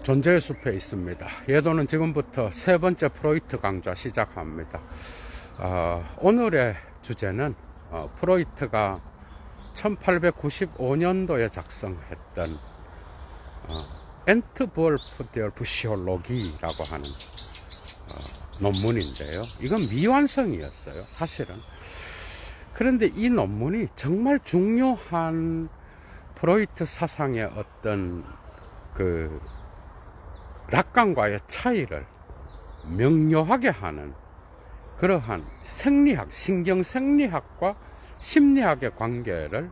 존재의 숲에 있습니다. 예도는 지금부터 세 번째 프로이트 강좌 시작합니다. 오늘의 주제는 프로이트가 1895년도에 작성했던 엔트볼프 데어 부시올로기라고 하는 논문인데요. 이건 미완성이었어요, 사실은. 그런데 이 논문이 정말 중요한 프로이트 사상의 어떤 그 락강과의 차이를 명료하게 하는 그러한 생리학, 신경생리학과 심리학의 관계를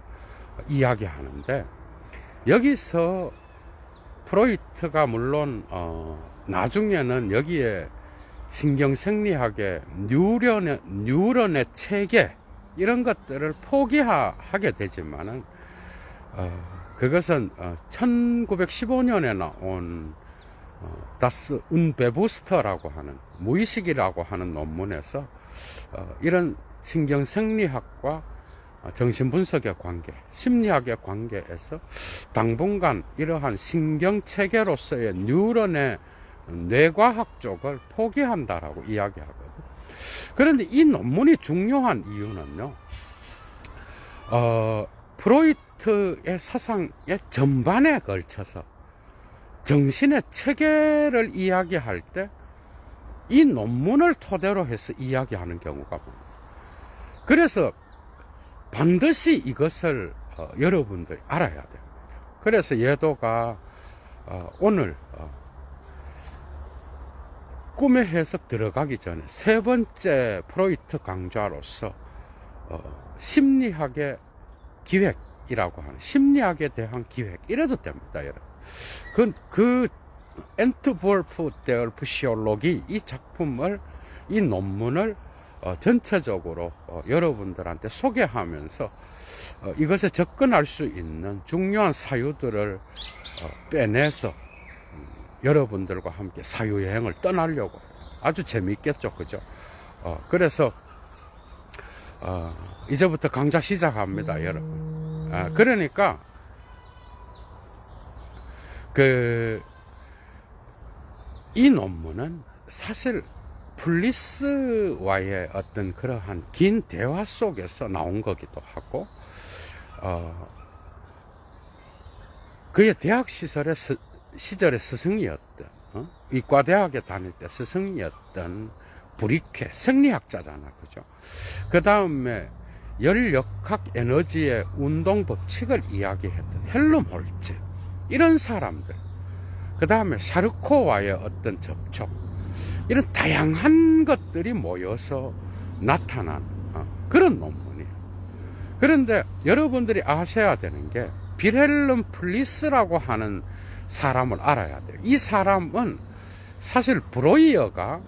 이야기하는데, 여기서 프로이트가 물론 나중에는 여기에 신경생리학의 뉴런의 체계 이런 것들을 포기하게 되지만은 그것은 1915년에 나온 다스 운베부스터라고 하는 무의식이라고 하는 논문에서 이런 신경생리학과 정신분석의 관계, 심리학의 관계에서 당분간 이러한 신경체계로서의 뉴런의 뇌과학 쪽을 포기한다라고 이야기하거든. 그런데 이 논문이 중요한 이유는요, 프로이트의 사상의 전반에 걸쳐서 정신의 체계를 이야기할 때 이 논문을 토대로 해서 이야기하는 경우가 많아요. 그래서 반드시 이것을 여러분들이 알아야 됩니다. 그래서 예도가 오늘 꿈의 해석 들어가기 전에 세 번째 프로이트 강좌로서 심리학의 기획이라고 하는, 심리학에 대한 기획, 이래도 됩니다, 여러분. 그 엔트볼프 데어 부시올로기, 이 작품을, 이 논문을 전체적으로 여러분들한테 소개하면서 이것에 접근할 수 있는 중요한 사유들을 빼내서 여러분들과 함께 사유여행을 떠나려고 해요. 아주 재미있겠죠, 그죠? 그래서 이제부터 강좌 시작합니다, 여러분. 그러니까 이 논문은 사실 플리스와의 어떤 그러한 긴 대화 속에서 나온 거기도 하고, 그의 대학 시절의 스승이었던, 이과대학에 다닐 때 스승이었던 브리케, 생리학자잖아, 그죠? 그 다음에 열역학 에너지의 운동 법칙을 이야기했던 헬름홀츠, 이런 사람들, 그 다음에 샤르코와의 어떤 접촉, 이런 다양한 것들이 모여서 나타난 그런 논문이에요. 그런데 여러분들이 아셔야 되는 게, 빌헬름 플리스라고 하는 사람을 알아야 돼요. 이 사람은 사실 브로이어가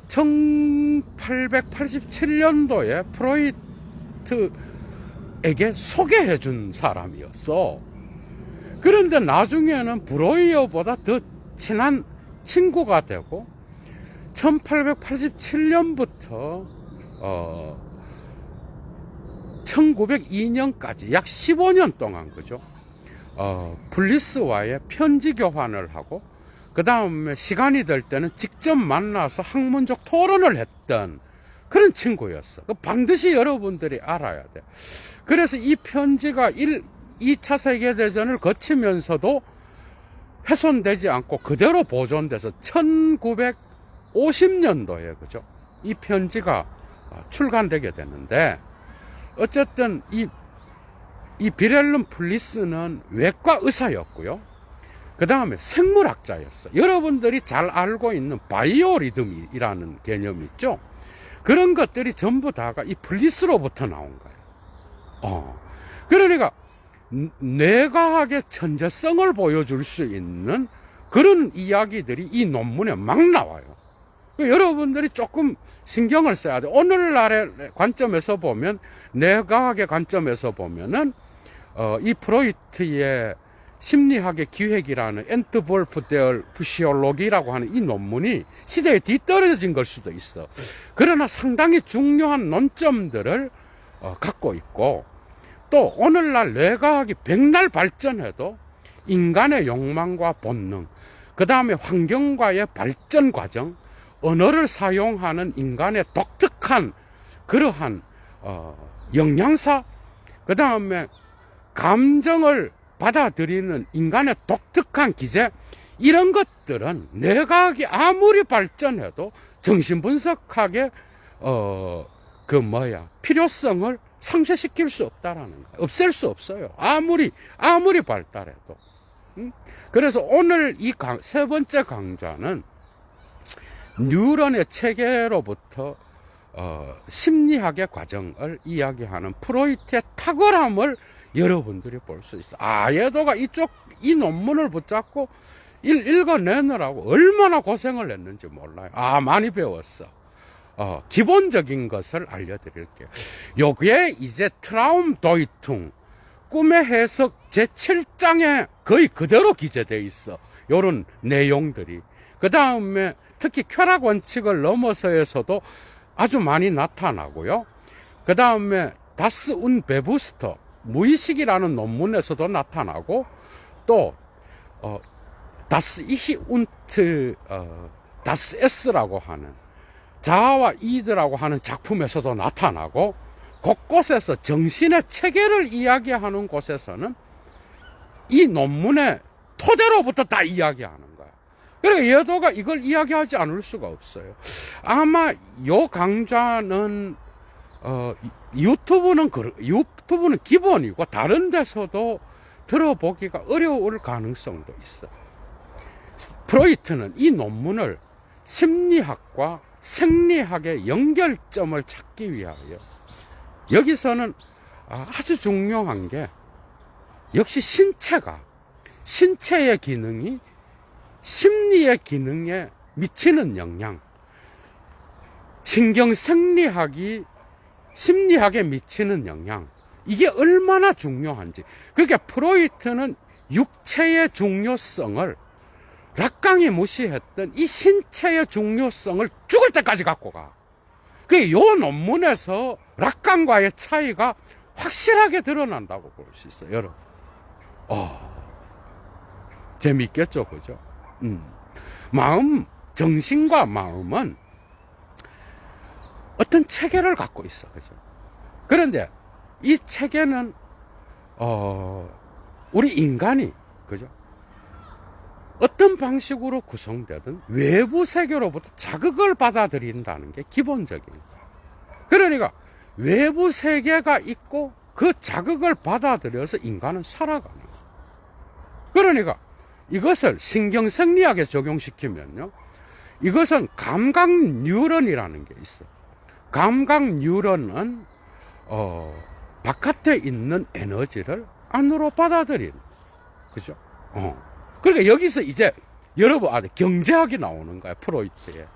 1887년도에 프로이트에게 소개해 준 사람이었어. 그런데 나중에는 브로이어보다 더 친한 친구가 되고 1887년부터 1902년까지 약 15년 동안, 그죠? 플리스와의 편지 교환을 하고, 그 다음에 시간이 될 때는 직접 만나서 학문적 토론을 했던 그런 친구였어. 반드시 여러분들이 알아야 돼. 그래서 이 편지가 2차 세계대전을 거치면서도 훼손되지 않고 그대로 보존돼서 1950년도에, 그죠? 이 편지가 출간되게 되는데, 어쨌든 이 빌헬름 플리스는 외과 의사였고요. 그 다음에 생물학자였어. 여러분들이 잘 알고 있는 바이오리듬이라는 개념이 있죠? 그런 것들이 전부 다가 이 플리스로부터 나온 거예요. 그러니까 뇌과학의 천재성을 보여줄 수 있는 그런 이야기들이 이 논문에 막 나와요. 여러분들이 조금 신경을 써야 돼요. 오늘날의 관점에서 보면, 뇌과학의 관점에서 보면은 이 프로이트의 심리학의 기획이라는 엔트볼프 데어 부시올로기라고 하는 이 논문이 시대에 뒤떨어진 걸 수도 있어. 그러나 상당히 중요한 논점들을 갖고 있고, 또 오늘날 뇌과학이 백날 발전해도 인간의 욕망과 본능, 그 다음에 환경과의 발전 과정, 언어를 사용하는 인간의 독특한 그러한 영양사, 그 다음에 감정을 받아들이는 인간의 독특한 기제, 이런 것들은 뇌과학이 아무리 발전해도 정신분석학의 필요성을 상쇄시킬 수 없다라는 거예요. 없앨 수 없어요. 아무리 발달해도. 그래서 오늘 이 세 번째 강좌는 뉴런의 체계로부터 심리학의 과정을 이야기하는 프로이트의 탁월함을 여러분들이 볼 수 있어. 예도가 이 논문을 붙잡고 읽어내느라고 얼마나 고생을 했는지 몰라요. 많이 배웠어. 기본적인 것을 알려드릴게요. 여기에 이제 트라움도이퉁, 꿈의 해석 제7장에 거의 그대로 기재되어 있어. 요런 내용들이. 그 다음에 특히 쾌락 원칙을 넘어서에서도 아주 많이 나타나고요. 그 다음에 다스 운 베부스터, 무의식이라는 논문에서도 나타나고, 또 다스 이히 운트 다스 S라고 하는 자아와 이드라고 하는 작품에서도 나타나고, 곳곳에서 정신의 체계를 이야기하는 곳에서는 이 논문의 토대로부터 다 이야기하는 거야. 그러니까 예도가 이걸 이야기하지 않을 수가 없어요. 아마 요 강좌는 유튜브는 기본이고 다른 데서도 들어보기가 어려울 가능성도 있어. 프로이트는 이 논문을 심리학과 생리학의 연결점을 찾기 위하여, 여기서는 아주 중요한 게 역시 신체의 기능이 심리의 기능에 미치는 영향, 신경생리학이 심리학에 미치는 영향, 이게 얼마나 중요한지. 그러니까 프로이트는 육체의 중요성을 락강이 무시했던 이 신체의 중요성을 죽을 때까지 갖고 가. 이 논문에서 락강과의 차이가 확실하게 드러난다고 볼 수 있어요, 여러분. 재밌겠죠, 그죠? 정신과 마음은 어떤 체계를 갖고 있어, 그죠? 그런데 이 체계는 우리 인간이, 그죠? 어떤 방식으로 구성되든 외부 세계로부터 자극을 받아들인다는 게 기본적인 거예요. 그러니까 외부 세계가 있고 그 자극을 받아들여서 인간은 살아가는 거예요. 그러니까 이것을 신경생리학에 적용시키면요, 이것은 감각 뉴런이라는 게 있어. 감각 뉴런은 바깥에 있는 에너지를 안으로 받아들이는, 그죠? 그러니까 여기서 이제 여러분 경제학이 나오는 거야, 프로이트에.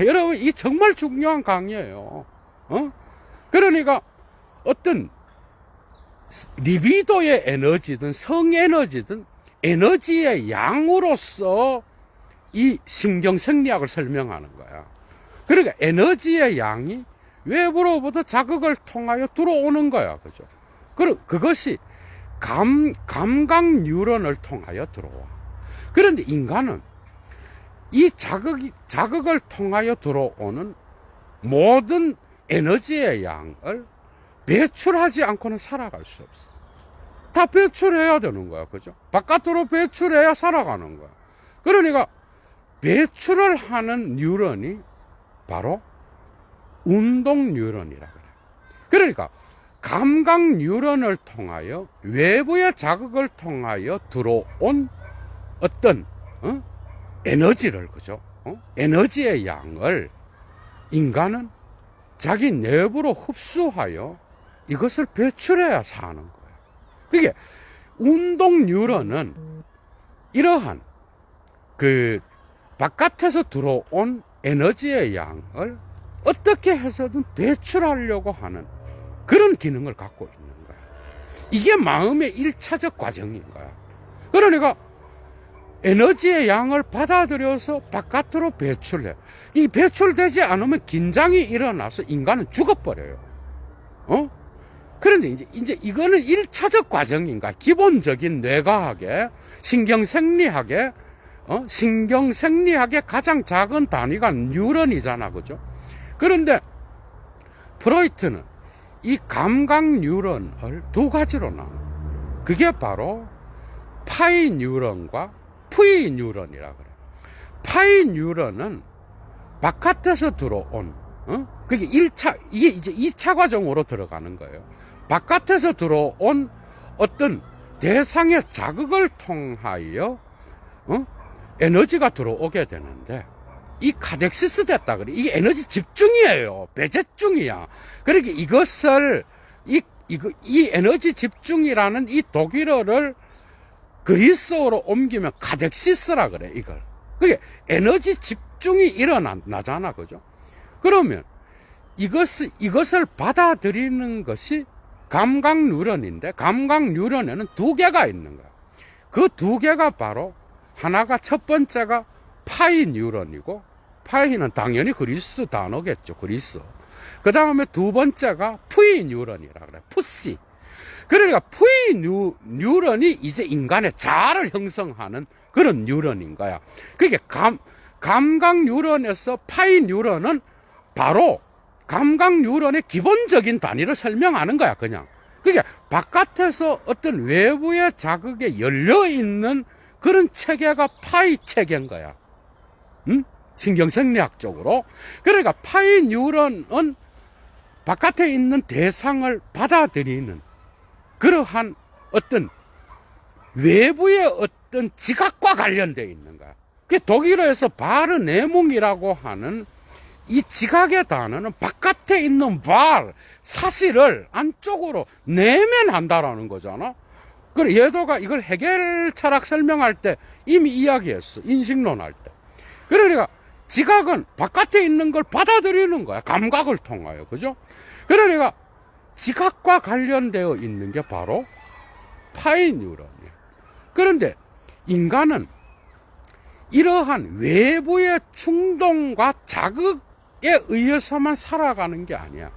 여러분, 이 정말 중요한 강의예요. 그러니까 어떤 리비도의 에너지든 성에너지든 에너지의 양으로서 이 신경생리학을 설명하는 거야. 그러니까 에너지의 양이 외부로부터 자극을 통하여 들어오는 거야, 그죠? 그것이 감각 뉴런을 통하여 들어와. 그런데 인간은 이 자극을 통하여 들어오는 모든 에너지의 양을 배출하지 않고는 살아갈 수 없어. 다 배출해야 되는 거야, 그죠? 바깥으로 배출해야 살아가는 거야. 그러니까 배출을 하는 뉴런이 바로 운동 뉴런이라 그래. 그러니까 감각 뉴런을 통하여 외부의 자극을 통하여 들어온 어떤 에너지를, 그죠? 에너지의 양을 인간은 자기 내부로 흡수하여 이것을 배출해야 사는 거예요. 그게 운동 뉴런은 이러한 바깥에서 들어온 에너지의 양을 어떻게 해서든 배출하려고 하는 그런 기능을 갖고 있는 거야. 이게 마음의 1차적 과정인 거야. 그러니까 에너지의 양을 받아들여서 바깥으로 배출해. 이 배출되지 않으면 긴장이 일어나서 인간은 죽어버려요. 그런데 이제 이거는 1차적 과정인가? 기본적인 뇌과학의 신경생리학의 신경생리학의 가장 작은 단위가 뉴런이잖아, 그죠? 그런데 프로이트는 이 감각 뉴런을 두 가지로 나눠. 그게 바로 파이 뉴런과 푸이 뉴런이라 그래. 파이 뉴런은 바깥에서 들어온, 그게 1차, 이게 이제 2차 과정으로 들어가는 거예요. 바깥에서 들어온 어떤 대상의 자극을 통하여, 에너지가 들어오게 되는데, 이 카덱시스 됐다 그래. 이게 에너지 집중이에요. 배제중이야. 그러니까 이것을, 이 에너지 집중이라는 이 독일어를 그리스어로 옮기면 카덱시스라 그래, 이걸. 그게 에너지 집중이 일어나잖아, 그죠? 그러면 이것을 받아들이는 것이 감각 뉴런인데, 감각 뉴런에는 두 개가 있는 거야. 그 두 개가 바로, 하나가 첫 번째가 파이 뉴런이고, 파이는 당연히 그리스 단어겠죠, 그리스. 그 다음에 두 번째가 푸이 뉴런이라 그래, 푸시. 그러니까 푸이 뉴런이 이제 인간의 자아를 형성하는 그런 뉴런인 거야. 그게 감각 뉴런에서 파이 뉴런은 바로 감각 뉴런의 기본적인 단위를 설명하는 거야, 그냥. 그게 바깥에서 어떤 외부의 자극에 열려있는 그런 체계가 파이 체계인 거야. 신경생리학적으로. 그러니까 파이 뉴런은 바깥에 있는 대상을 받아들이는 그러한 어떤 외부의 어떤 지각과 관련되어 있는 거야. 그게 독일어에서 바르네몽이라고 하는 이 지각의 단어는 바깥에 있는 사실을 안쪽으로 내면한다라는 거잖아. 그래, 예도가 이걸 해겔 철학 설명할 때 이미 이야기했어. 인식론 할 때. 그러니까 지각은 바깥에 있는 걸 받아들이는 거야. 감각을 통하여. 그죠? 그러니까 지각과 관련되어 있는 게 바로 파이 뉴런이야. 그런데 인간은 이러한 외부의 충동과 자극에 의해서만 살아가는 게 아니야.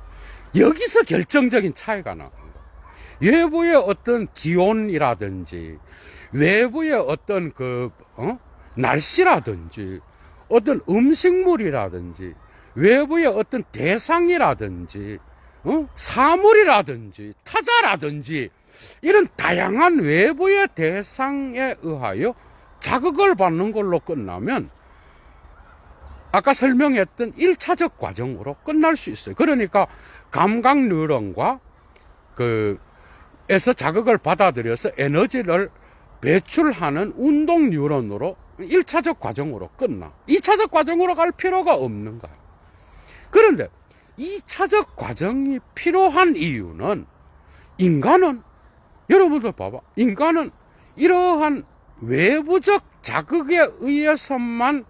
여기서 결정적인 차이가 나는 거야. 외부의 어떤 기온이라든지, 외부의 어떤 날씨라든지, 어떤 음식물이라든지, 외부의 어떤 대상이라든지, 사물이라든지, 타자라든지, 이런 다양한 외부의 대상에 의하여 자극을 받는 걸로 끝나면 아까 설명했던 1차적 과정으로 끝날 수 있어요. 그러니까 감각 뉴런과 에서 자극을 받아들여서 에너지를 배출하는 운동 뉴런으로 1차적 과정으로 끝나. 2차적 과정으로 갈 필요가 없는 거야. 그런데 2차적 과정이 필요한 이유는 인간은, 여러분들 봐봐. 인간은 이러한 외부적 자극에 의해서만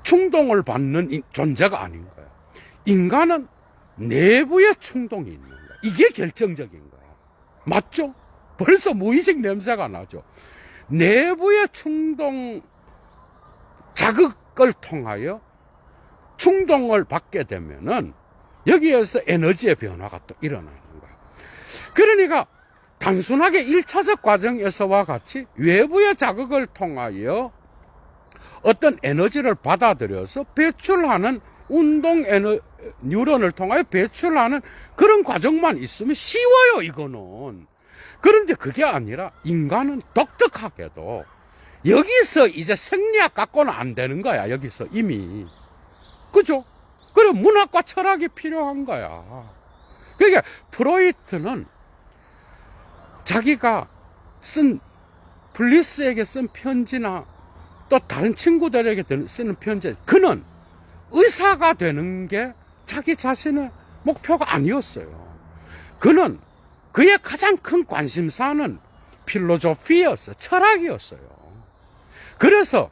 충동을 받는 존재가 아닌 거야. 인간은 내부의 충동이 있는 거야. 이게 결정적인 거야. 맞죠? 벌써 무의식 냄새가 나죠. 내부의 충동, 자극을 통하여 충동을 받게 되면은 여기에서 에너지의 변화가 또 일어나는 거야. 그러니까 단순하게 1차적 과정에서와 같이 외부의 자극을 통하여 어떤 에너지를 받아들여서 배출하는 운동 뉴런을 통하여 배출하는 그런 과정만 있으면 쉬워요, 이거는. 그런데 그게 아니라 인간은 독특하게도 여기서 이제 생리학 갖고는 안 되는 거야, 여기서 이미. 그죠? 그래, 문학과 철학이 필요한 거야. 그러니까 프로이트는 자기가 블리스에게 쓴 편지나 또 다른 친구들에게 쓰는 편지, 그는 의사가 되는 게 자기 자신의 목표가 아니었어요. 그는 그의 가장 큰 관심사는 필로소피였어요. 철학이었어요. 그래서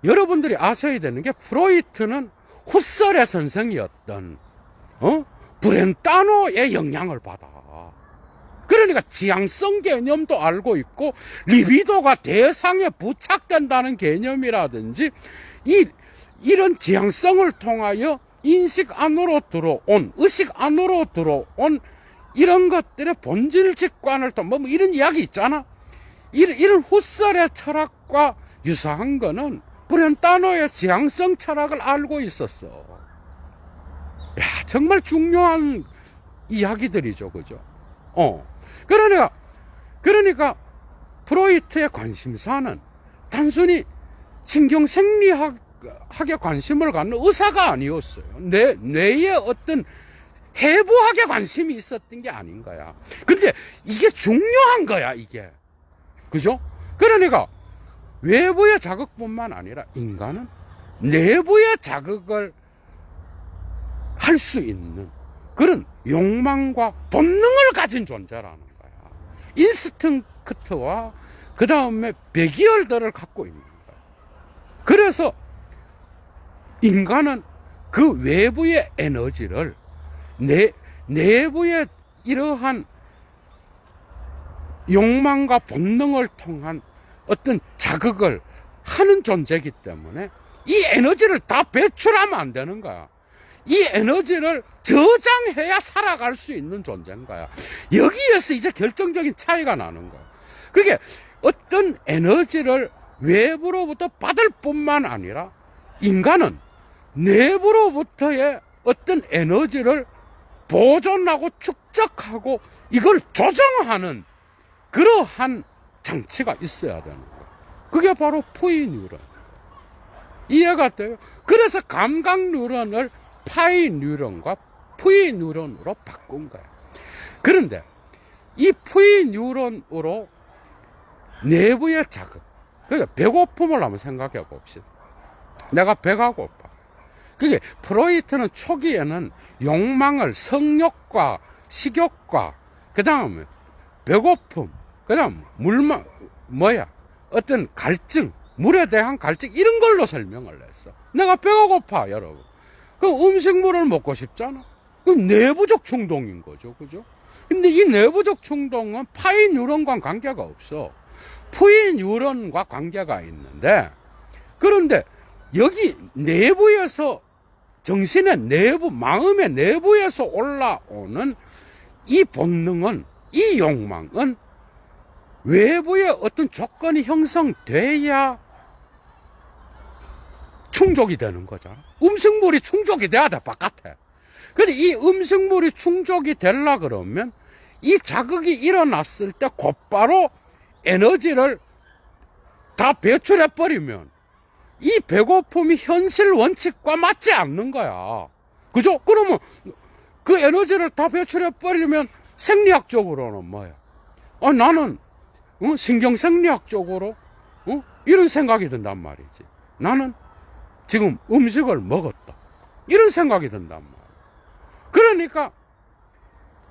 여러분들이 아셔야 되는 게 프로이트는 후설의 선생이었던 브렌타노의 영향을 받아. 그러니까 지향성 개념도 알고 있고 리비도가 대상에 부착된다는 개념이라든지 이런 지향성을 통하여 인식 안으로 들어온, 의식 안으로 들어온 이런 것들의 본질 직관을 또 이런 이야기 있잖아. 이런 후설의 철학 철학과 유사한 거는 브렌타노의 지향성 철학을 알고 있었어. 야, 정말 중요한 이야기들이죠, 그죠? 그러니까 프로이트의 관심사는 단순히 신경생리학에 관심을 갖는 의사가 아니었어요. 뇌에 어떤 해부학에 관심이 있었던 게 아닌 거야. 근데 이게 중요한 거야, 이게. 그죠? 그러니까 외부의 자극뿐만 아니라 인간은 내부의 자극을 할 수 있는 그런 욕망과 본능을 가진 존재라는 거야. 인스팅크트와 그 다음에 배기열들을 갖고 있는 거야. 그래서 인간은 그 외부의 에너지를 내부의 이러한 욕망과 본능을 통한 어떤 자극을 하는 존재이기 때문에 이 에너지를 다 배출하면 안 되는 거야. 이 에너지를 저장해야 살아갈 수 있는 존재인 거야. 여기에서 이제 결정적인 차이가 나는 거야. 그게 어떤 에너지를 외부로부터 받을 뿐만 아니라 인간은 내부로부터의 어떤 에너지를 보존하고 축적하고 이걸 조정하는 그러한 장치가 있어야 되는 거야. 그게 바로 푸이 뉴런. 이해가 돼요? 그래서 감각 뉴런을 파이 뉴런과 푸이 뉴런으로 바꾼 거야. 그런데 이 푸이 뉴런으로 내부의 자극, 그러니까 배고픔을 한번 생각해 봅시다. 내가 배가 고파. 그게 프로이트는 초기에는 욕망을 성욕과 식욕과 그 다음에 배고픔, 그 다음 어떤 갈증, 물에 대한 갈증 이런 걸로 설명을 했어. 내가 배가 고파, 여러분. 그 음식물을 먹고 싶잖아. 그 내부적 충동인 거죠, 그죠? 근데 이 내부적 충동은 파이 뉴런과 관계가 없어. 푸이 뉴런과 관계가 있는데, 그런데 여기 내부에서 정신의 내부, 마음의 내부에서 올라오는 이 본능은, 이 욕망은 외부의 어떤 조건이 형성돼야 충족이 되는 거잖아. 음식물이 충족이 돼야 돼, 바깥에. 근데 이 음식물이 충족이 되려 그러면 이 자극이 일어났을 때 곧바로 에너지를 다 배출해버리면 이 배고픔이 현실 원칙과 맞지 않는 거야. 그죠? 그러면 그 에너지를 다 배출해버리면 생리학적으로는 뭐야? 나는 신경생리학적으로 이런 생각이 든단 말이지. 나는 지금 음식을 먹었다. 이런 생각이 든단 말이야. 그러니까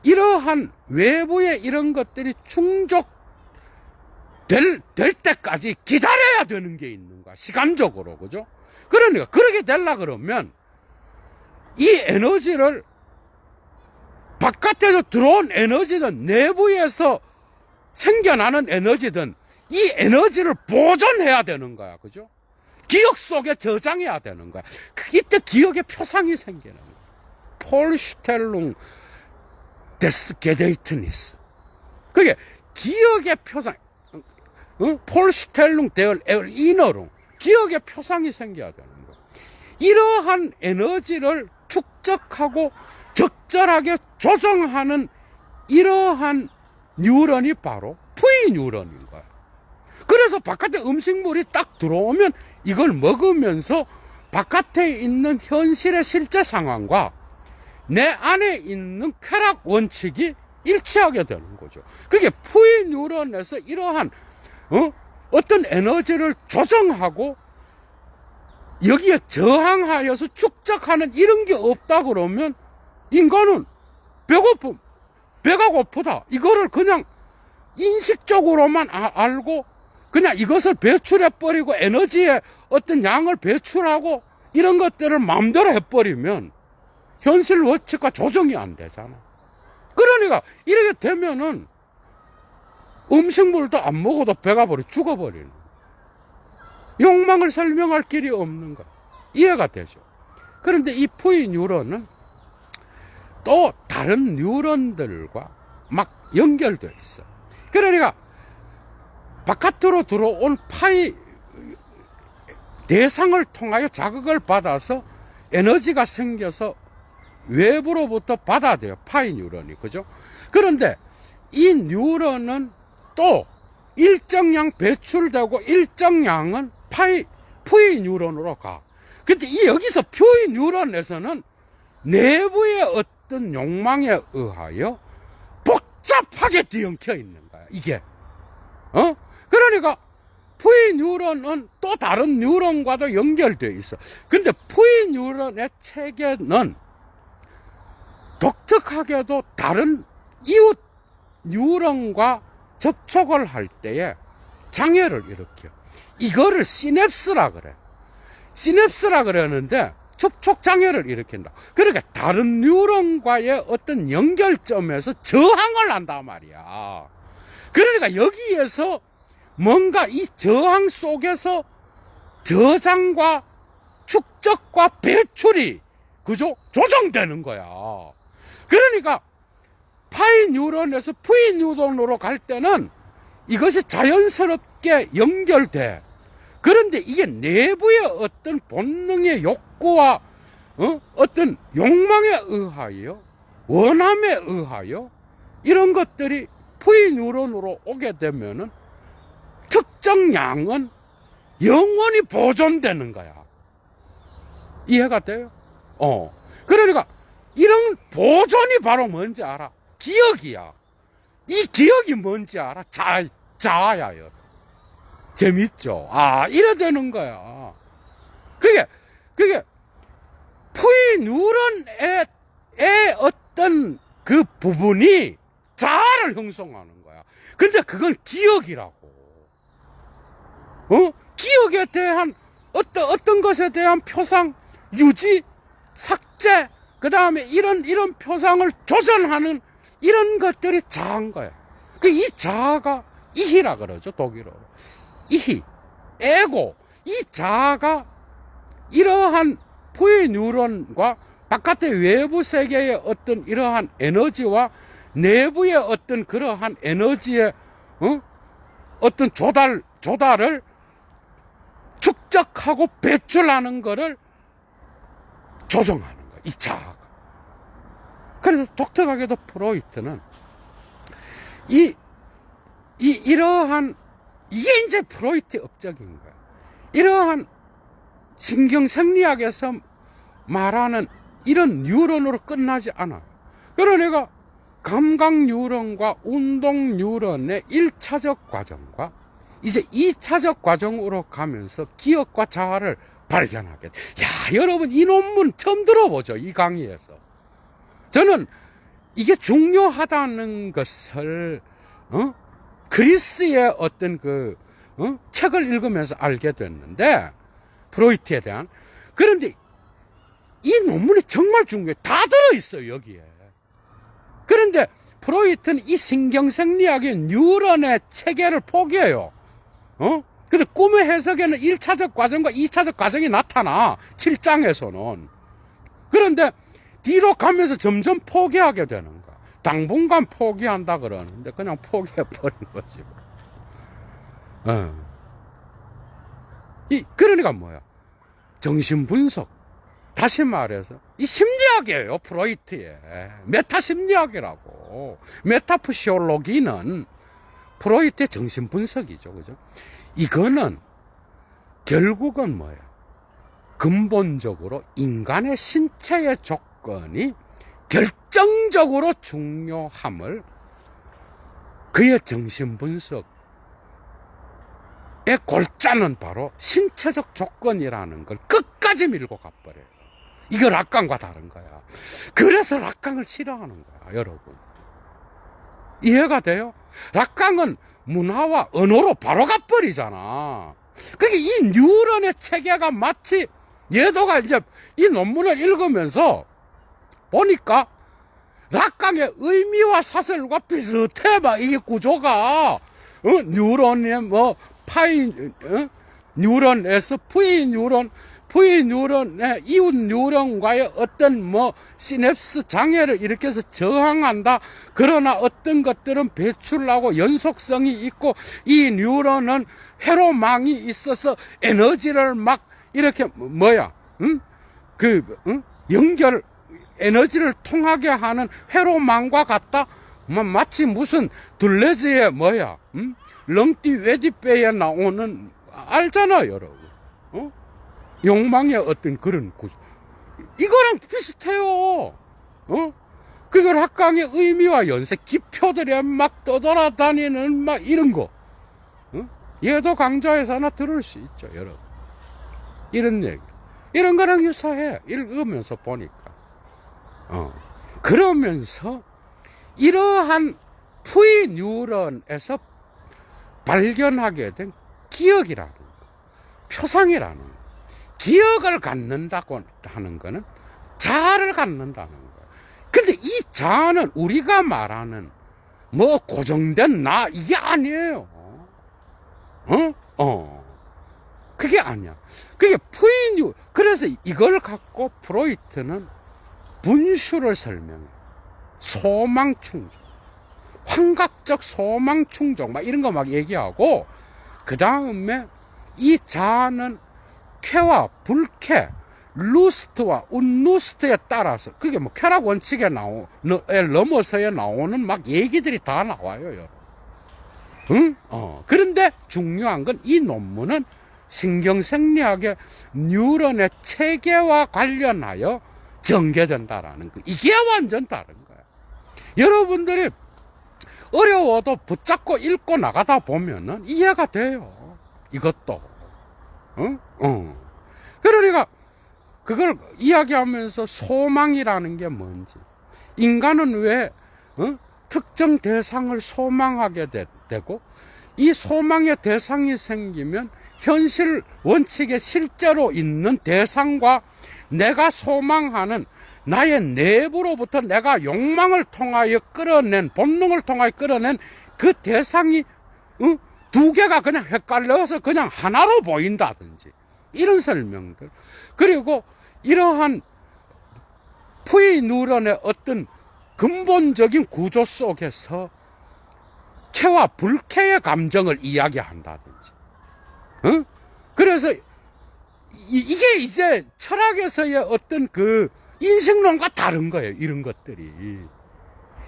이러한 외부의 이런 것들이 충족될 때까지 기다려야 되는 게 있는 거야. 시간적으로. 그죠? 그러니까 그렇게 되려 그러면 이 에너지를 바깥에서 들어온 에너지든 내부에서 생겨나는 에너지든 이 에너지를 보존해야 되는 거야. 그죠? 기억 속에 저장해야 되는 거야. 이때 기억의 표상이 생기는 거야. 폴슈텔룽 데스 게데이트니스. 그게 기억의 표상, 폴슈텔룽 데얼 에얼 이너룽. 기억의 표상이 생겨야 되는 거야. 이러한 에너지를 축적하고 적절하게 조정하는 이러한 뉴런이 바로 푸이 뉴런인 거야. 그래서 바깥에 음식물이 딱 들어오면 이걸 먹으면서 바깥에 있는 현실의 실제 상황과 내 안에 있는 쾌락 원칙이 일치하게 되는 거죠. 그게 푸이 뉴런에서 이러한 어떤 에너지를 조정하고 여기에 저항하여서 축적하는 이런 게 없다 그러면 인간은 배가 고프다. 이거를 그냥 인식적으로만 알고 그냥 이것을 배출해버리고 에너지의 어떤 양을 배출하고 이런 것들을 마음대로 해버리면 현실 원칙과 조정이 안 되잖아. 그러니까 이렇게 되면은 음식물도 안 먹어도 배가 죽어버리는 거야. 욕망을 설명할 길이 없는 거야. 이해가 되죠? 그런데 이 푸이 뉴런은 또 다른 뉴런들과 막 연결되어 있어. 그러니까 바깥으로 들어온 파이 대상을 통하여 자극을 받아서 에너지가 생겨서 외부로부터 받아들여요. 파이 뉴런이. 그죠? 그런데 이 뉴런은 또 일정량 배출되고 일정량은 푸이 뉴런으로 가. 근데 여기서 푸이 뉴런에서는 내부의 어떤 욕망에 의하여 복잡하게 뒤엉켜 있는 거야. 이게. 그러니까 푸이 뉴런은 또 다른 뉴런과도 연결되어 있어. 근데 푸이 뉴런의 체계는 독특하게도 다른 이웃 뉴런과 접촉을 할 때에 장애를 일으켜. 이거를 시냅스라 그래. 시냅스라 그러는데 접촉 장애를 일으킨다. 그러니까 다른 뉴런과의 어떤 연결점에서 저항을 한단 말이야. 그러니까 여기에서 뭔가 이 저항 속에서 저장과 축적과 배출이 그죠? 조정되는 거야. 그러니까 파이 뉴런에서 푸이 뉴런으로 갈 때는 이것이 자연스럽게 연결돼. 그런데 이게 내부의 어떤 본능의 욕구와 어떤 욕망에 의하여 원함에 의하여 이런 것들이 푸이 뉴런으로 오게 되면은 특정 양은 영원히 보존되는 거야. 이해가 돼요? 그러니까 이런 보존이 바로 뭔지 알아? 기억이야. 이 기억이 뭔지 알아? 자아야. 재밌죠? 이래 되는 거야. 그게 푸이 뉴런의 어떤 그 부분이 자아를 형성하는 거야. 근데 그건 기억이라고. 기억에 대한 어떤 것에 대한 표상, 유지, 삭제, 그 다음에 이런 표상을 조절하는 이런 것들이 자아인 거야. 이 자아가 이히라 그러죠, 독일어로. 이히, 에고, 이 자아가 이러한 푸이 뉴런과 바깥의 외부 세계의 어떤 이러한 에너지와 내부의 어떤 그러한 에너지의 어떤 조달을 축적하고 배출하는 것을 조정하는 거야, 이 자아가. 그래서 독특하게도 프로이트는 이러한 이게 이제 프로이트의 업적인 거야. 이러한 신경생리학에서 말하는 이런 뉴런으로 끝나지 않아요. 그러니까 감각 뉴런과 운동 뉴런의 1차적 과정과 이제 2차적 과정으로 가면서 기억과 자아를 발견하게 돼. 여러분 이 논문 처음 들어보죠, 이 강의에서. 저는 이게 중요하다는 것을 그리스의 어떤 책을 읽으면서 알게 됐는데, 프로이트에 대한. 그런데 이 논문이 정말 중요해. 다 들어있어요, 여기에. 그런데 프로이트는 이 신경생리학의 뉴런의 체계를 포기해요. 근데 꿈의 해석에는 1차적 과정과 2차적 과정이 나타나, 7장에서는. 그런데 뒤로 가면서 점점 포기하게 되는 거야. 당분간 포기한다 그러는데 그냥 포기해버린 거지. 그러니까 뭐야? 정신분석. 다시 말해서 이 심리학이에요, 프로이트의. 메타심리학이라고. 메타푸시올로기는 프로이트의 정신분석이죠. 그죠? 이거는 결국은 뭐야? 근본적으로 인간의 신체의 조건이 결정적으로 중요함을 그의 정신분석의 골자는 바로 신체적 조건이라는 걸 끝까지 밀고 가버려요. 이거 락강과 다른 거야. 그래서 락강을 싫어하는 거야, 여러분. 이해가 돼요? 락강은 문화와 언어로 바로 가버리잖아. 그게 이 뉴런의 체계가 마치 얘도가 이제 이 논문을 읽으면서 보니까 락강의 의미와 사설과 비슷해. 막 이게 구조가 뉴런의 뉴런에서 푸이 뉴런의 이웃 뉴런과의 어떤 시냅스 장애를 일으켜서 저항한다. 그러나 어떤 것들은 배출하고 연속성이 있고 이 뉴런은 회로망이 있어서 에너지를 막 이렇게 뭐야, 응? 응? 연결 에너지를 통하게 하는 회로망과 같다. 마치 무슨 둘레지에 뭐야, 응? 렁띠 외디빼에 나오는 알잖아, 여러분. 어? 욕망의 어떤 그런 구조. 이거랑 비슷해요. 어? 그걸 학강의 의미와 연세, 기표들이 막 떠돌아다니는 막 이런 거. 어? 얘도 강좌에서 하나 들을 수 있죠, 여러분. 이런 얘기. 이런 거랑 유사해. 읽으면서 보니까. 그러면서 이러한 푸이 뉴런에서 발견하게 된 기억이라는 거, 표상이라는 거, 기억을 갖는다고 하는 거는 자아를 갖는다는 거예요. 근데 이 자아는 우리가 말하는 뭐 고정된 나 이게 아니에요. 그게 아니야. 그게 푸이 뉴. 그래서 이걸 갖고 프로이트는 분수를 설명해. 소망충족, 환각적 소망충족 막 이런 거 막 얘기하고, 그 다음에 이 자아는 쾌와 불쾌, 루스트와 운루스트에 따라서, 그게 뭐 쾌락 원칙에 넘어서에 나오는 막 얘기들이 다 나와요, 여러분. 응? 그런데 중요한 건 이 논문은 신경생리학의 뉴런의 체계와 관련하여 전개된다라는 거. 이게 완전 다른 거야. 여러분들이 어려워도 붙잡고 읽고 나가다 보면은 이해가 돼요. 이것도. 그러니까 그걸 이야기하면서 소망이라는 게 뭔지. 인간은 왜 특정 대상을 소망하게 되고, 이 소망의 대상이 생기면 현실 원칙에 실제로 있는 대상과 내가 소망하는 나의 내부로부터 내가 욕망을 통하여 끌어낸, 본능을 통하여 끌어낸 그 대상이 두 개가 그냥 헷갈려서 그냥 하나로 보인다든지 이런 설명들. 그리고 이러한 푸이 뉴런의 어떤 근본적인 구조 속에서 쾌와 불쾌의 감정을 이야기한다든지. 그래서 이게 이제 철학에서의 어떤 그 인식론과 다른 거예요. 이런 것들이.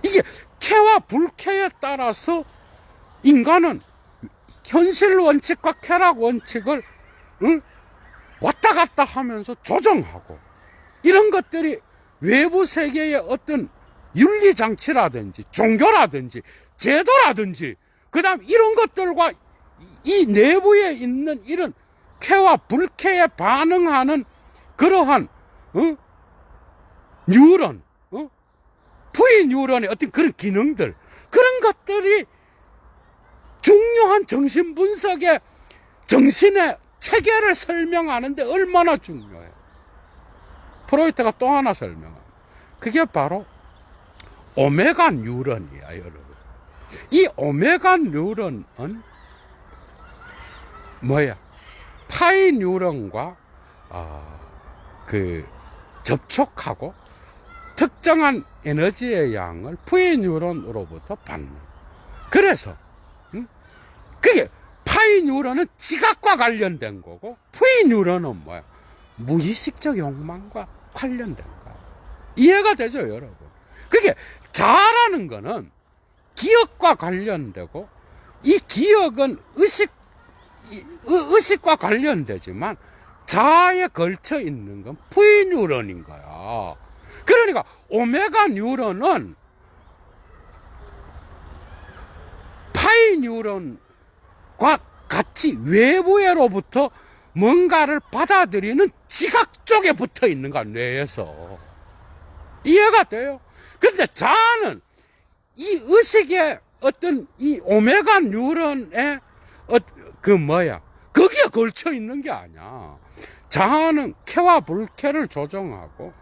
이게 쾌와 불쾌에 따라서 인간은 현실 원칙과 쾌락 원칙을 왔다 갔다 하면서 조정하고, 이런 것들이 외부 세계의 어떤 윤리장치라든지 종교라든지 제도라든지 그 다음 이런 것들과 이 내부에 있는 이런 쾌와 불쾌에 반응하는 그러한 뉴런, 푸이 뉴런의 어떤 그런 기능들, 그런 것들이 중요한 정신분석의 정신의 체계를 설명하는데 얼마나 중요해요. 프로이트가 또 하나 설명합니다. 그게 바로 오메가 뉴런이야, 여러분. 이 오메가 뉴런은 뭐야? 파이 뉴런과 접촉하고 특정한 에너지의 양을 푸이 뉴런으로부터 받는. 그래서 그게 파이 뉴런은 지각과 관련된 거고, 푸이 뉴런은 뭐야? 무의식적 욕망과 관련된 거야. 이해가 되죠, 여러분? 그게 자아라는 거는 기억과 관련되고, 이 기억은 의식과 관련되지만 자아에 걸쳐 있는 건 푸이 뉴런인 거야. 그러니까 오메가 뉴런은 파이 뉴런과 같이 외부로부터 뭔가를 받아들이는 지각 쪽에 붙어 있는 거야, 뇌에서. 이해가 돼요? 근데 자아는 이 의식의 어떤 이 오메가 뉴런의 거기에 걸쳐 있는 게 아니야. 자아는 쾌와 불쾌를 조정하고,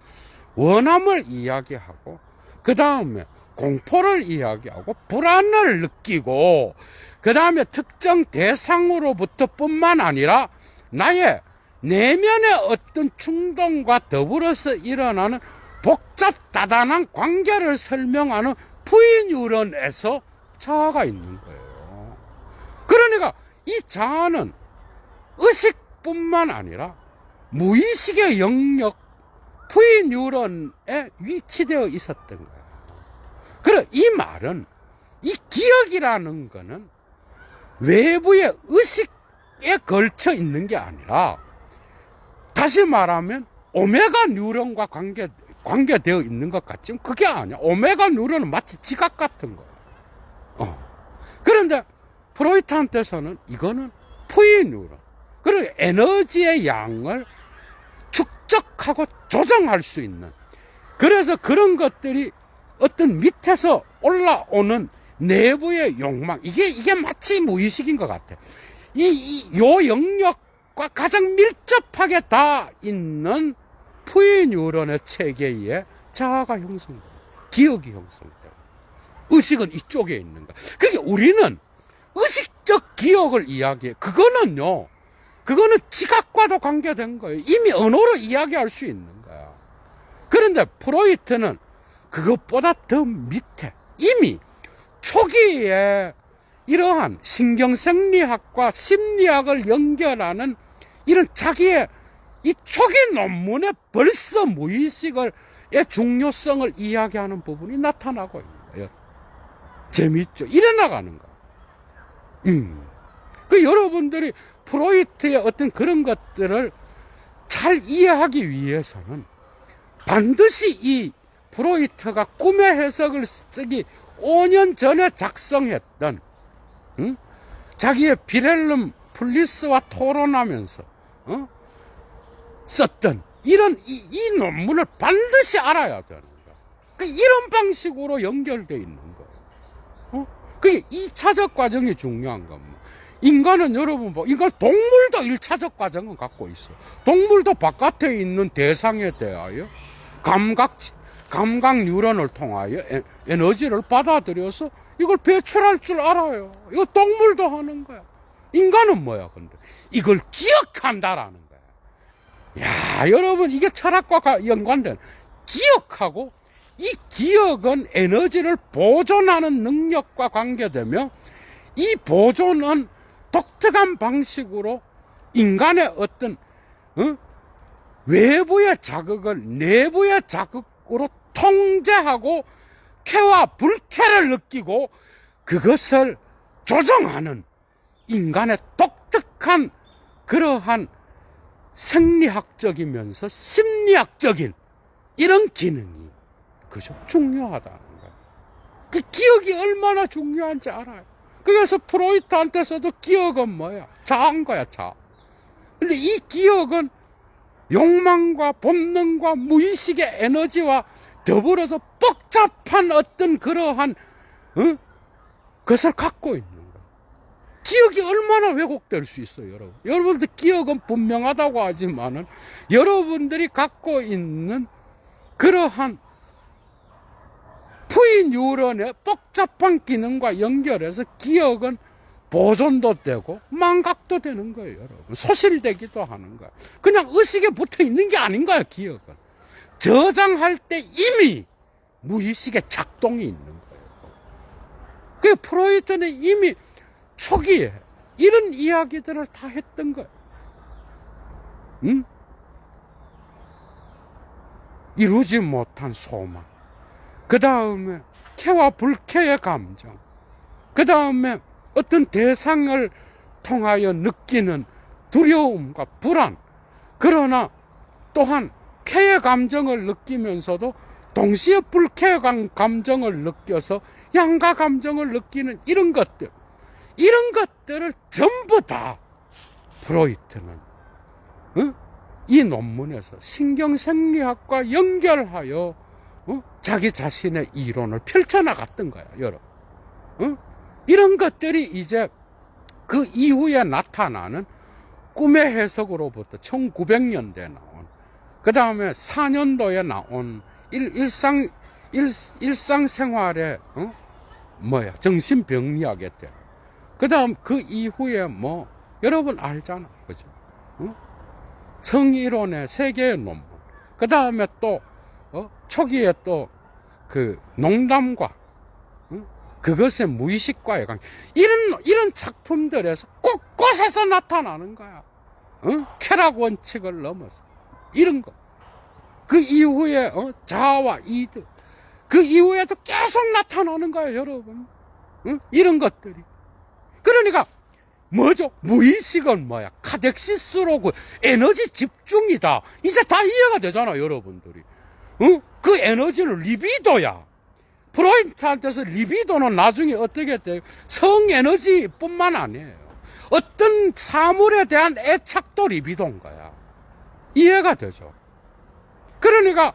원함을 이야기하고, 그 다음에 공포를 이야기하고, 불안을 느끼고, 그 다음에 특정 대상으로부터 뿐만 아니라 나의 내면의 어떤 충동과 더불어서 일어나는 복잡 다단한 관계를 설명하는 푸이 뉴런에서 자아가 있는 거예요. 그러니까 이 자아는 의식뿐만 아니라 무의식의 영역 V뉴런에 위치되어 있었던 거야. 그래, 이 말은 이 기억이라는 거는 외부의 의식에 걸쳐 있는 게 아니라, 다시 말하면 오메가 뉴런과 관계되어 있는 것 같지만 그게 아니야. 오메가 뉴런은 마치 지각 같은 거야. 그런데 프로이트한테서는 이거는 V 뉴런, 그리고 에너지의 양을 축적하고 조정할 수 있는, 그래서 그런 것들이 어떤 밑에서 올라오는 내부의 욕망, 이게 마치 무의식인 것 같아. 요 영역과 가장 밀접하게 다 있는 V뉴런의 체계에 자아가 형성돼요. 기억이 형성돼요. 의식은 이쪽에 있는 거야. 그게 우리는 의식적 기억을 이야기해. 그거는 지각과도 관계된 거예요. 이미 언어로 이야기할 수 있는 거야. 그런데 프로이트는 그것보다 더 밑에, 이미 초기에 이러한 신경생리학과 심리학을 연결하는 이런 자기의 이 초기 논문에 벌써 무의식의 중요성을 이야기하는 부분이 나타나고 있는 거예요. 재밌죠? 이래 나가는 거야. 그 여러분들이 프로이트의 어떤 그런 것들을 잘 이해하기 위해서는 반드시 이 프로이트가 꿈의 해석을 쓰기 5년 전에 작성했던 자기의 빌헬름 플리스와 토론하면서 썼던 이런 이 논문을 반드시 알아야 되는 거야. 이런 방식으로 연결되어 있는 거예요. 그게 2차적 과정이 중요한 겁니다. 인간은 여러분, 인간 동물도 1차적 과정을 갖고 있어. 동물도 바깥에 있는 대상에 대하여 감각 뉴런을 통하여 에너지를 받아들여서 이걸 배출할 줄 알아요. 이거 동물도 하는 거야. 인간은 뭐야, 근데? 이걸 기억한다라는 거야. 야, 여러분, 이게 철학과 연관된, 기억하고, 이 기억은 에너지를 보존하는 능력과 관계되며, 이 보존은 독특한 방식으로 인간의 어떤 외부의 자극을 내부의 자극으로 통제하고 쾌와 불쾌를 느끼고 그것을 조정하는 인간의 독특한 그러한 생리학적이면서 심리학적인 이런 기능이 그죠? 중요하다는 거예요. 그 기억이 얼마나 중요한지 알아요. 그래서 프로이트한테서도 기억은 뭐야? 자아인 거야, 자아. 근데 이 기억은 욕망과 본능과 무의식의 에너지와 더불어서 복잡한 어떤 그러한 것을 갖고 있는 거야. 기억이 얼마나 왜곡될 수 있어요, 여러분. 여러분들 기억은 분명하다고 하지만은 여러분들이 갖고 있는 그러한 V뉴런의 복잡한 기능과 연결해서 기억은 보존도 되고 망각도 되는 거예요, 여러분. 소실되기도 하는 거야. 그냥 의식에 붙어 있는 게 아닌 거야, 기억은. 저장할 때 이미 무의식의 작동이 있는 거예요. 그 프로이트는 이미 초기에 이런 이야기들을 다 했던 거예요. 이루지 못한 소망, 그 다음에 쾌와 불쾌의 감정, 그 다음에 어떤 대상을 통하여 느끼는 두려움과 불안, 그러나 또한 쾌의 감정을 느끼면서도 동시에 불쾌의 감정을 느껴서 양가 감정을 느끼는 이런 것들을 전부 다 프로이트는 이 논문에서 신경생리학과 연결하여 자기 자신의 이론을 펼쳐나갔던 거야, 여러분. 이런 것들이 이제 그 이후에 나타나는 꿈의 해석으로부터 1900년대에 나온, 그 다음에 4년도에 나온 일상생활의 정신병리학에 때, 그 다음 그 이후에 여러분 알잖아, 그죠? 성이론의 세계의 논문, 그 다음에 또 초기에 또 그 농담과 그것의 무의식과의 관계, 이런 작품들에서 곳곳에서 나타나는 거야. 쾌 철학 원칙을 넘어서 이런 거. 그 이후에 자아와 이득, 그 이후에도 계속 나타나는 거예요, 여러분. 이런 것들이. 그러니까 뭐죠? 무의식은 뭐야? 카덱시스로 그 에너지 집중이다. 이제 다 이해가 되잖아, 여러분들이. 그 에너지는 리비도야. 프로이트한테서 리비도는 나중에 어떻게 돼요? 성 에너지뿐만 아니에요. 어떤 사물에 대한 애착도 리비도인 거야. 이해가 되죠? 그러니까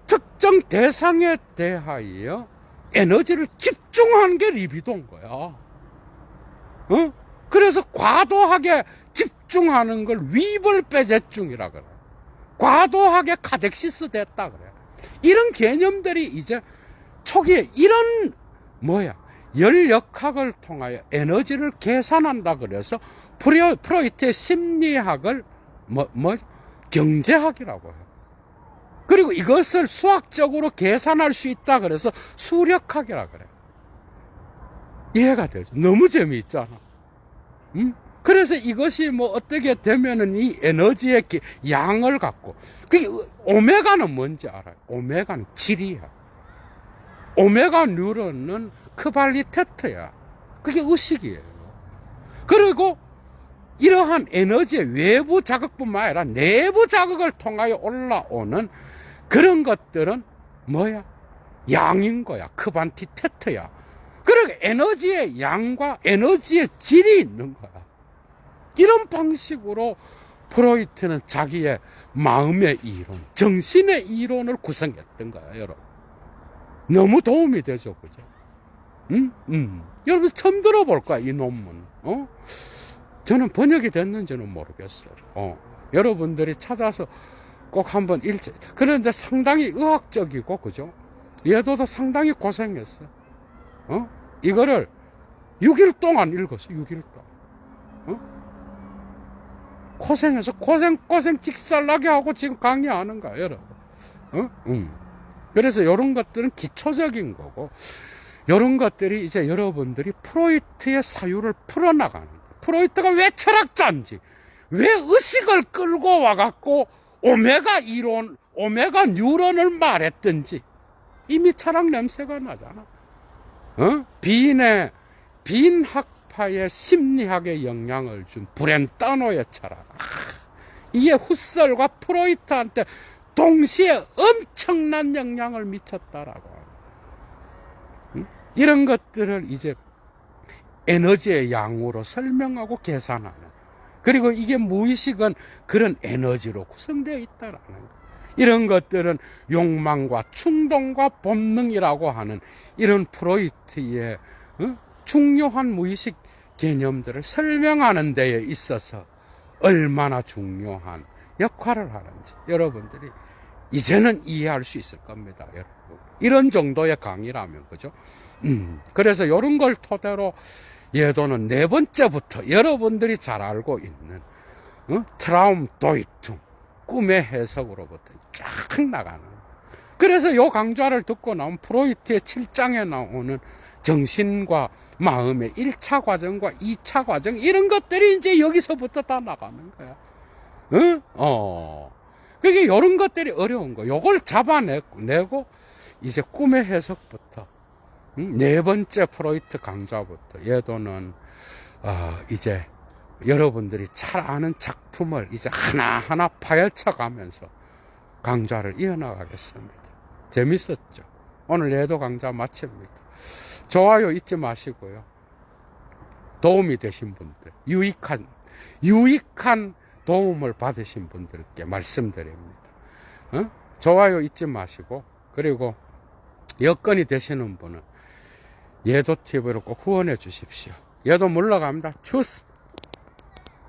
특정 대상에 대하여 에너지를 집중하는 게 리비도인 거야. 그래서 과도하게 집중하는 걸 위벌배제증이라 그래. 과도하게 카덱시스 됐다 그래. 이런 개념들이 이제 초기에 이런 열역학을 통하여 에너지를 계산한다 그래서 프로이트의 심리학을 경제학이라고 해요. 그리고 이것을 수학적으로 계산할 수 있다 그래서 수력학이라 그래. 이해가 되죠? 너무 재미있잖아. 그래서 이것이 어떻게 되면은 이 에너지의 양을 갖고, 그게 오메가는 뭔지 알아요? 오메가는 질이야. 오메가 뉴런은 크발리테트야. 그게 의식이에요. 그리고 이러한 에너지의 외부 자극뿐만 아니라 내부 자극을 통하여 올라오는 그런 것들은 양인 거야. 크반티테트야. 그러니까 에너지의 양과 에너지의 질이 있는 거야. 이런 방식으로 프로이트는 자기의 마음의 이론, 정신의 이론을 구성했던 거야, 여러분. 너무 도움이 되죠, 그죠? 여러분 처음 들어볼 거야, 이 논문. 저는 번역이 됐는지는 모르겠어요. 여러분들이 찾아서 꼭 한번 읽지. 그런데 상당히 의학적이고, 그죠? 얘도 상당히 고생했어. 이거를 6일 동안 읽었어, 6일 동안. 고생해서 고생 직살나게 하고 지금 강의하는 거야, 여러분. 그래서 이런 것들은 기초적인 거고, 이런 것들이 이제 여러분들이 프로이트의 사유를 풀어나가는 거야. 프로이트가 왜 철학자인지, 왜 의식을 끌고 와갖고 오메가 이론, 오메가 뉴런을 말했든지 이미 철학 냄새가 나잖아. 빈 학파의 심리학에 영향을 준 브렌타노의 철학. 이게 후설과 프로이트한테 동시에 엄청난 영향을 미쳤다라고. 이런 것들을 이제 에너지의 양으로 설명하고 계산하는. 그리고 이게 무의식은 그런 에너지로 구성되어 있다라는 거. 이런 것들은 욕망과 충동과 본능이라고 하는 이런 프로이트의 중요한 무의식 개념들을 설명하는 데에 있어서 얼마나 중요한 역할을 하는지 여러분들이 이제는 이해할 수 있을 겁니다, 여러분. 이런 정도의 강의라면, 그죠? 그래서 이런 걸 토대로 예도는 네 번째부터 여러분들이 잘 알고 있는 트라움 도이퉁, 꿈의 해석으로부터 쫙 나가는. 그래서 요 강좌를 듣고 나온 프로이트의 7장에 나오는 정신과 마음의 1차 과정과 2차 과정, 이런 것들이 이제 여기서부터 다 나가는 거야. 그게 이런 것들이 어려운 거. 요걸 잡아내고 이제 꿈의 해석부터 네 번째 프로이트 강좌부터 예도는 이제 여러분들이 잘 아는 작품을 이제 하나하나 파헤쳐 가면서 강좌를 이어나가겠습니다. 재밌었죠? 오늘 예도 강좌 마칩니다. 좋아요 잊지 마시고요. 도움이 되신 분들, 유익한 도움을 받으신 분들께 말씀드립니다. 좋아요 잊지 마시고, 그리고 여건이 되시는 분은 예도TV로 꼭 후원해 주십시오. 예도 물러갑니다. 추스!